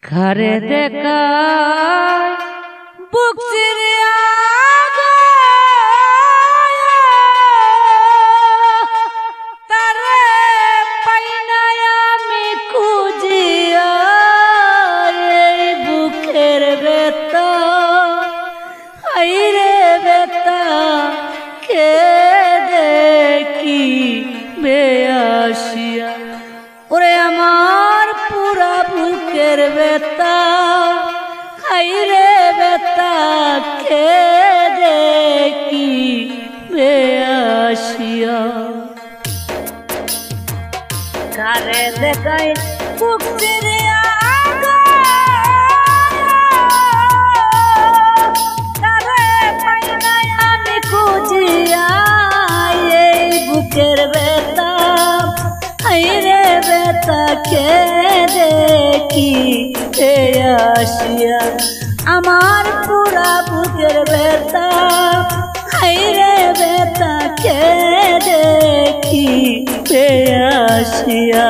ঘরে দেখায় বুক চিরিয়া তারে পাই না আমি খুঁজিয়া এই বুকের ব্যথা হাইরে ব্যথা কে দেখি বেয়াসিয়া ওরে আমার পুরা বুকের ব্যথা হাইরে ব্যথা কে দেখি বেয়াসিয়া কারে দেখাই বুক চিরিয়া তারে পাই না আমি খুঁজিয়া এই বুকের ব্যথা হাইরে ব্যথা কে দেখি আসিয়া আমার পুরা বুকের ব্যথা হাইরে ব্যথা কে দেখি আসিয়া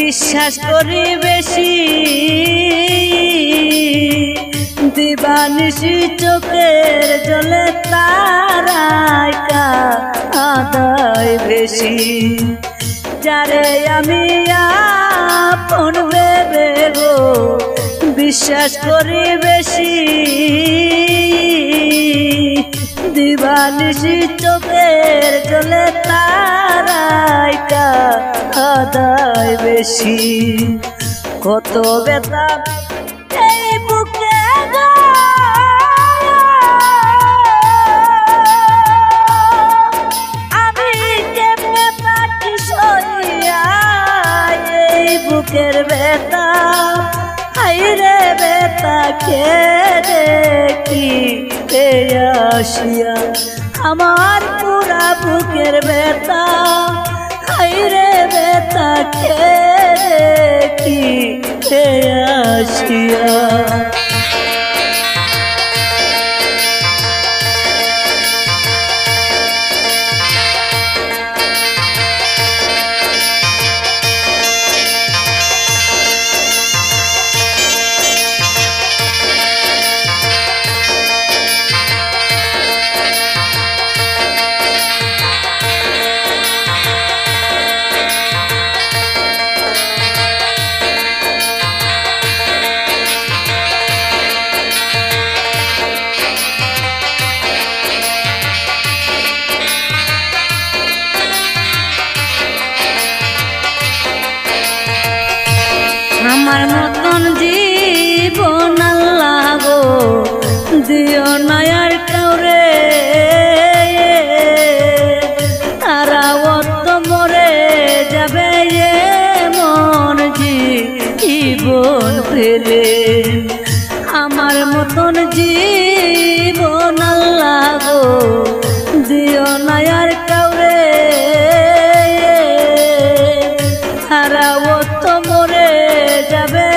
বিশ্বাস করি বেশি দিবানিশি চোখের জলে তারায় কাঁদায় বেশি যারে আমি আপন ভেবে গো বিশ্বাস করি বেশি দিবানিশি চোখের জলে তারায় কাঁদায় বেশি কত ব্যথা এই বুকে আমি কেমনে থাকি সইয়া এই বুকের ব্যথা হাইরে ব্যথা কে দেখি আসিয়া আমার পুরা বুকের ব্যথা হাইরে ব্যথা কে দেখি আসিয়া আমার মতন জীবন আল্লাহ গো দিও না আর কাউরে তারা অত মরে যাবে মন জীবন ফেলে আমার মতন জীবন আল্লাহ গো দিও না আর কাউরে তারা অত মরে যাবে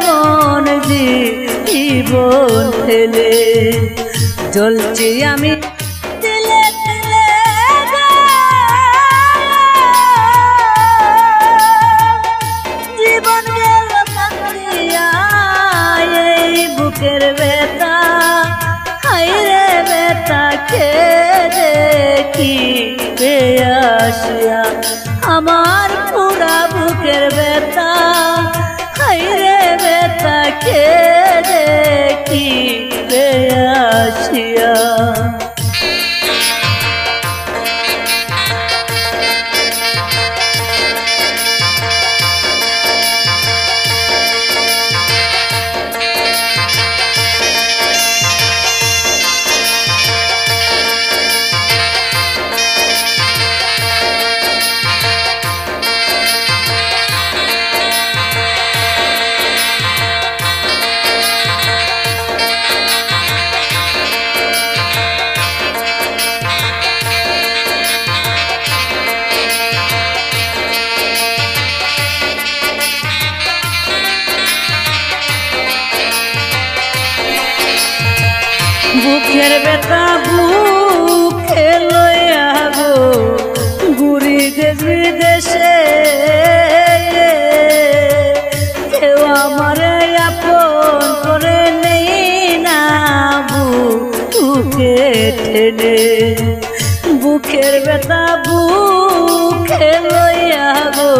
মন জীবন ফেলে জ্বলছি আমি দিলে দিলে জীবন গেল কাঁদিয়া এই বুকের ব্যথা হাইরে ব্যথা কে দেখি আসিয়া আমার পুরা বুকের ব্যথা হাইরে ব্যথা কে দেখি আসিয়া বেটা বুকে লইয়া গো ঘুরি দেশ বিদেশে কেউ আমারে আপন করে নেই না বুকে টেনে বুকের বেটা বুকে লইয়া গো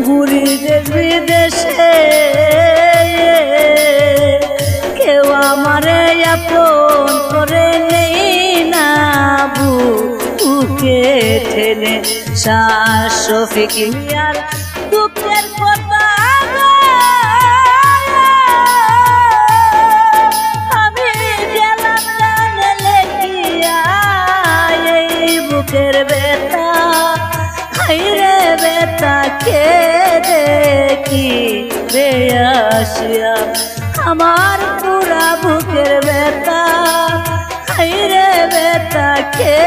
ঘুরি দেশ বিদেশে কেউ আমারে আপন করে নেই না বুকে টেনে শাহ শফিক মিয়ার দুঃখের কথা আমি গেলাম জানে লেখিয়া এই বুকের বেতা হাইরে বেতা কে দেখি বেয়াসিয়া আমার পুরা বুকের বেতা হাইরে বেতা কে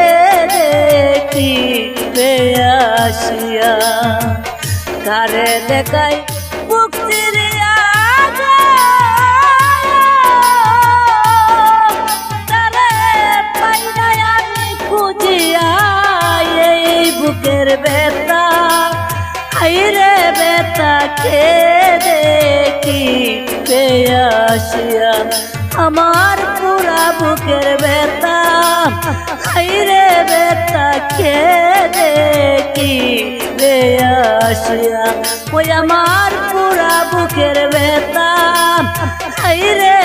দেখি বেয়াসিয়া কারে দেখাই বুক চিরিয়া তারে পাই না আমি খুঁজিয়া এই বুকের বেতা হাইরে বেতা কে দেখি বেয়াসিয়া আমার পুরা বুকের বেতা হাইরে বেতা কে দেখি বেয়াসিয়া ওই আমার পুরা বুকের বেতা হাইরে